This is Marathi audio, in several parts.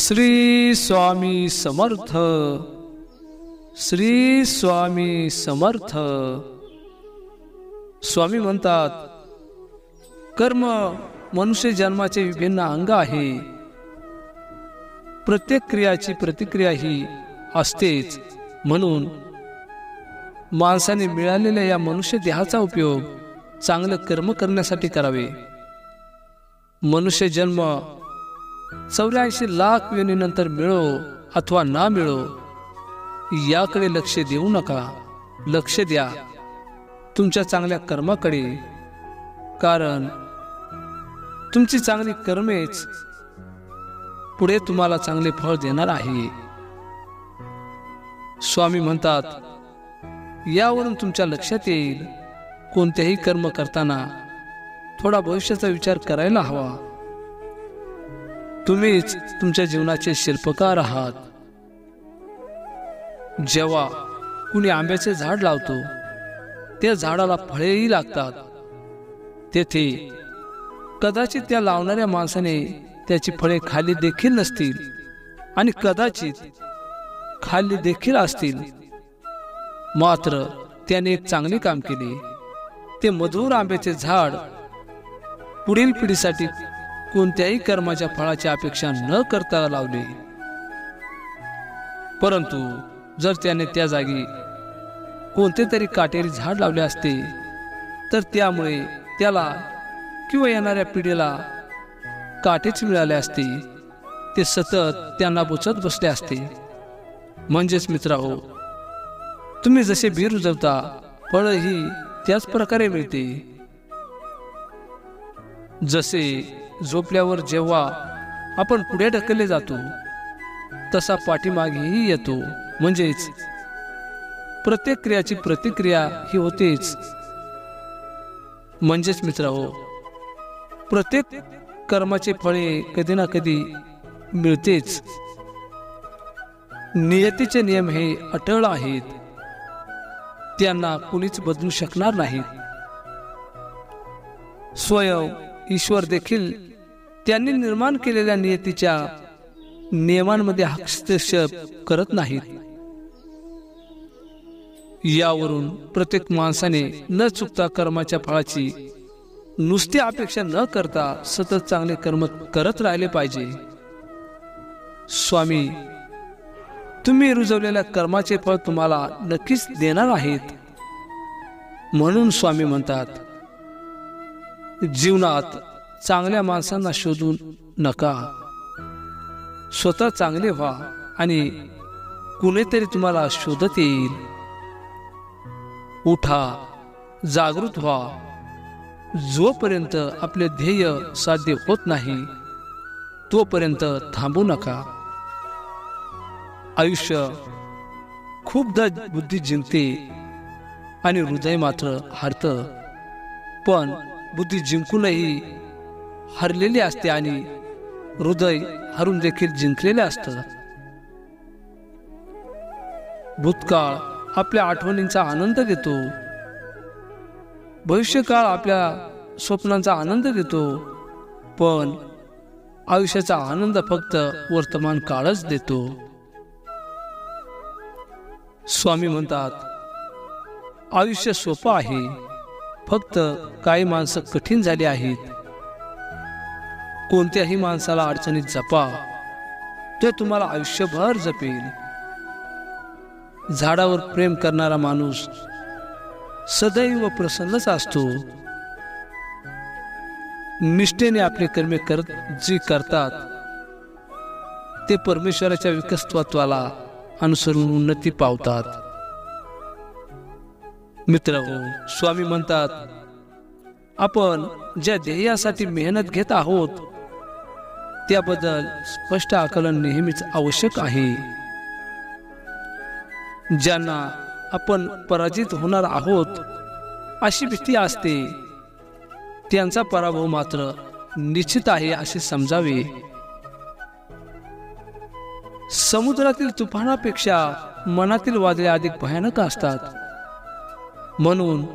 श्री स्वामी समर्थ, श्री स्वामी समर्थ। स्वामी म्हणतात, कर्म मनुष्य जन्माचे विभिन्न अंग आहे। प्रत्येक क्रियाची प्रतिक्रिया ही असतेच। म्हणून माणसाने मिळालेल्या या मनुष्य देहाचा उपयोग चांगलं कर्म करण्यासाठी करावे। मनुष्य जन्म 84 लाख योनीनंतर मिळो अथवा ना मिळो याकडे लक्ष देऊ नका। लक्ष द्या तुमच्या चांगल्या कर्माकडे, कारण तुमची चांगली कर्मेच पुढे तुम्हाला चांगले फळ देणार आहे। स्वामी म्हणतात, यावरून तुमच्या लक्षात येईल कोणतेही कर्म करताना थोडा भविष्याचा विचार करायला हवा। तुम्हीच तुमच्या जीवनाचे शिल्पकार आहात। जेव्हा कुणी आंब्याचे झाड लावतो, त्या झाडाला फळेही लागतात। तेथे कदाचित त्या लावणाऱ्या माणसाने त्याची फळे खाल्ली देखील नसतील आणि कदाचित खाल्ली देखील असतील, मात्र त्याने एक चांगले काम केले। ते मधुर आंब्याचे झाड पुढील पिढीसाठी कोणत्याही कर्माच्या फळाची अपेक्षा न करता लावले। परंतु जर त्याने त्या जागी कोणते तरी काटेरी झाड लावले असते, तर त्यामुळे त्याला किंवा येणाऱ्या पिढीला काटेच मिळाले असते। ते सतत त्यांना बोचत बसले असते। म्हणजेच मित्रांनो, तुम्ही जसे बी रुजवता फळही त्याच प्रकारे मिळते। जसे झोपल्यावर जेव्हा आपण पुढे ढकलले जातो, तसा पाठीमागेही येतो। म्हणजेच प्रत्येक क्रियाची प्रतिक्रिया ही होतेच। म्हणजेच मित्रांनो, प्रत्येक कर्माचे फळे कधी ना कधी मिळतेच। नियतीचे नियम हे अटळ आहेत, त्यांना कुणीच बदलू शकणार नाहीत। स्वयं ईश्वर देखील त्यांनी निर्माण केलेल्या नियतीच्या नियमांमध्ये हस्तक्षेप करत नाहीत। यावरून प्रत्येक माणसाने न चुकता कर्माच्या फळाची नुसती अपेक्षा न करता सतत चांगले कर्म करत राहिले पाहिजे। स्वामी, तुम्ही रुजवलेल्या कर्माचे फळ तुम्हाला नक्कीच देणार आहेत। म्हणून स्वामी म्हणतात, जीवनात चांगल्या माणसांना शोधून नका, स्वतः चांगले व्हा आणि कुणीतरी तुम्हाला शोधत येईल। उठा, जागृत व्हा। जोपर्यंत आपले ध्येय साध्य होत नाही तोपर्यंत थांबू नका। आयुष्य खूपदा बुद्धी जिंकते आणि हृदय मात्र हारतं, पण बुद्धी जिंकूनही हरलेली असते आणि हृदय हरून देखील जिंकलेले असतं। भूतकाळ आपल्या आठवणींचा आनंद देतो, भविष्यकाळ आपल्या स्वप्नांचा आनंद देतो, पण आयुष्याचा आनंद फक्त वर्तमान काळच देतो। स्वामी म्हणतात, आयुष्य सोपं आहे, फक्त काही माणसं कठीण झाली आहेत। कोणत्याही माणसाला अडचणीत जपा, तो तुम्हाला आयुष्यभर जपेल। झाडावर प्रेम करणारा माणूस सदैव प्रसन्नच असतो। निष्ठेने आपले कर्मे जी करतात ते परमेश्वराच्या विकसत्वाला अनुसरून उन्नती पावतात। मित्रहो, स्वामी म्हणतात, आपण ज्या ध्येयासाठी मेहनत घेत आहोत त्याबद्दल स्पष्ट आकलन नेहमीच आवश्यक आहे। ज्यांना आपण पराजित होणार आहोत अशी भीती असते, त्यांचा पराभव मात्र निश्चित आहे असे समजावे। समुद्रातील तुफानापेक्षा मनातील वादळे अधिक भयानक असतात। म्हणून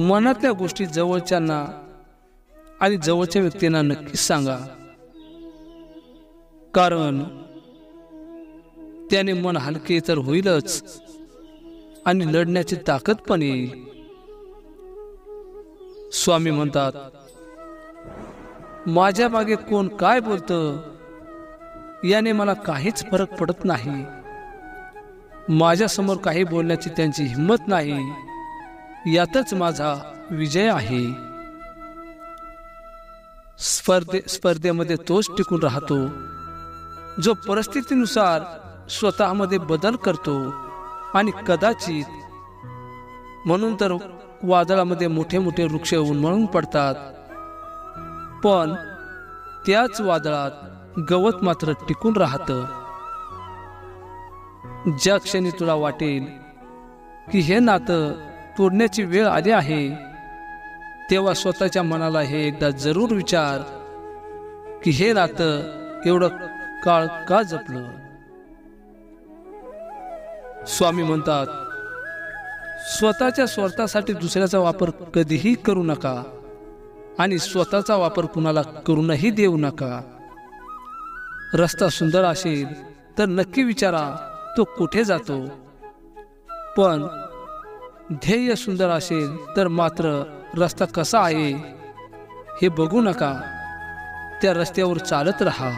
मनातल्या गोष्टी जवळच्यांना आणि जवळच्या व्यक्तींना नक्कीच सांगा। कारण त्याने मन हलके तर होईलच आणि लढण्याची ताकद पण येईल. स्वामी म्हणतात, माझ्या मागे कोण काय बोलतं याने मला काहीच फरक पडत नाही. माझ्या समोर काही बोलण्याची त्यांची हिंमत नाही, यातच माझा विजय आहे. स्पर्धेमध्ये तोच टिकून राहतो जो परिस्थितीनुसार स्वतःमध्ये बदल करतो. आणि कदाचित म्हणून तर वादळामध्ये मोठे मोठे वृक्ष उन्मळून पडतात, पण त्याच वादळात गवत मात्र टिकून राहतं. ज्या क्षणी तुला वाटेल की हे नातं तोडण्याची वेळ आली आहे, तेव्हा स्वतःच्या मनाला हे एकदा जरूर विचार की हे नातं एवढं काळ का जपलं. स्वामी म्हणतात, स्वतःच्या स्वार्थासाठी दुसऱ्याचा वापर कधीही करू नका आणि स्वतःचा वापर कुणाला करूनही देऊ नका. रस्ता सुंदर असेल तर नक्की विचारा तो कुठे जातो, पण ध्येय सुंदर असेल तर मात्र रस्ता कसा आहे हे बघू नका, त्या रस्त्यावर चालत राहा.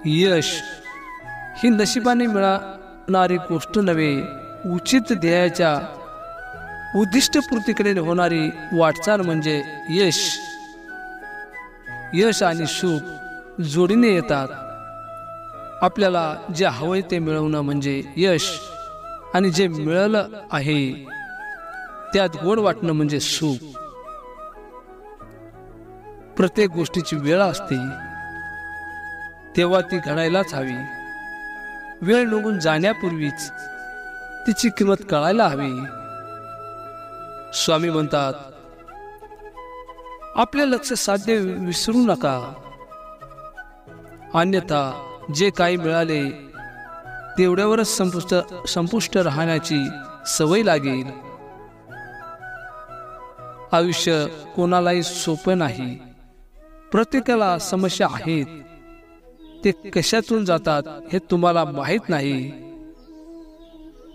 यश ही नशिबाने मिळणारी गोष्ट नव्हे, उचित ध्येयाच्या उद्दिष्टपूर्तीकडे होणारी वाटचाल म्हणजे यश. यश आणि सुख जोडीने येतात. आपल्याला जे हवंय ते मिळवणं म्हणजे यश, आणि जे मिळालं आहे त्यात गोड वाटणं म्हणजे सुख. प्रत्येक गोष्टीची वेळ असते, तेव्हा ती घडायलाच हवी. वेळ निघून जाण्यापूर्वीच तिची किंमत कळायला हवी. स्वामी म्हणतात, आपले लक्ष साध्य विसरू नका, अन्यथा जे काही मिळाले तेवढ्यावरच संपुष्ट राहण्याची सवय लागेल. आयुष्य कोणालाही सोपं नाही. प्रत्येकाला समस्या आहेत, ते कशातून जातात हे तुम्हाला माहीत नाही.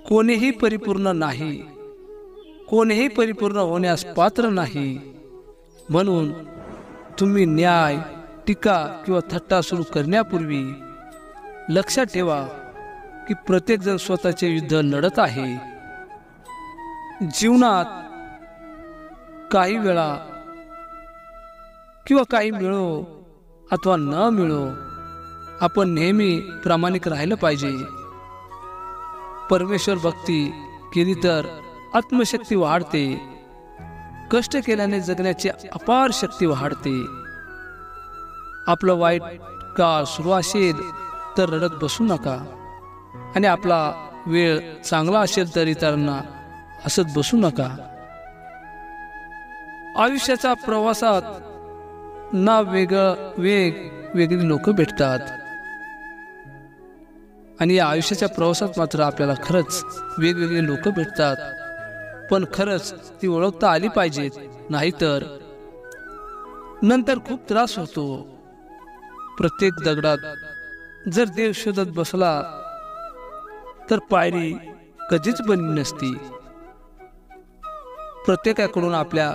कोणीही परिपूर्ण नाही, कोणीही परिपूर्ण होण्यास पात्र नाही. म्हणून तुम्ही न्याय, टीका किंवा थट्टा सुरू करण्यापूर्वी लक्षात ठेवा की प्रत्येक जण स्वतःचे युद्ध लढत आहे. जीवनात काही वेळा किंवा काही मिळो अथवा न मिळो, आपण नेहमी प्रामाणिक राहिलं पाहिजे. परमेश्वर भक्ती केली तर आत्मशक्ती वाढते. कष्ट केल्याने जगण्याची अपार शक्ती वाढते. आपलं वाईट काळ सुरू असेल तर रडत बसू नका, आणि आपला वेळ चांगला असेल तर इतरांना हसत बसू नका. आयुष्याच्या प्रवासात ना वेगवेगळी लोक भेटतात, आणि या आयुष्याच्या प्रवासात मात्र आपल्याला खरंच वेगवेगळे लोक भेटतात. पण खरंच ती ओळखता आली पाहिजेत, नाहीतर नंतर खूप त्रास होतो. प्रत्येक दगडात जर देव शोधत बसला तर पायरी कधीच बनली नसती. प्रत्येकाकडून आपल्या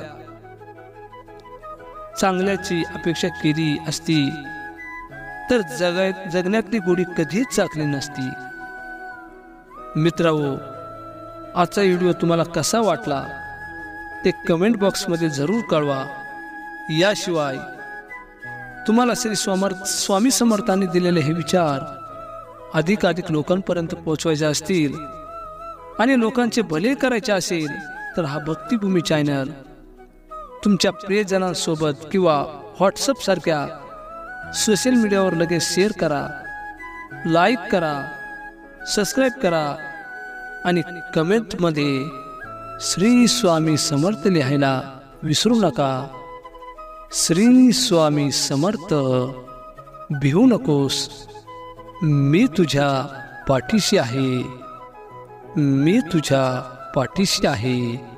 चांगल्याची अपेक्षा केली असती तर जगण्यातली गोडी कधीच चाकली नसती. मित्रांनो, आजचा व्हिडिओ तुम्हाला कसा वाटला ते कमेंट बॉक्समध्ये जरूर कळवा. याशिवाय तुम्हाला श्री स्वामी समर्थांनी दिलेले हे विचार अधिकाधिक लोकांपर्यंत पोहोचवायचे असतील आणि लोकांचे भले करायचे असेल तर हा भक्तिभूमी चॅनल तुमच्या प्रियजनांसोबत किंवा व्हॉट्सअप सारख्या सोशल मीडियावर लगेच शेअर करा, लाईक करा, सबस्क्राईब करा आणि कमेंटमध्ये श्री स्वामी समर्थ लिहायला विसरू नका. श्री स्वामी समर्थ. भिवू नकोस, मी तुझ्या पाठीशी आहे, मी तुझ्या पाठीशी आहे.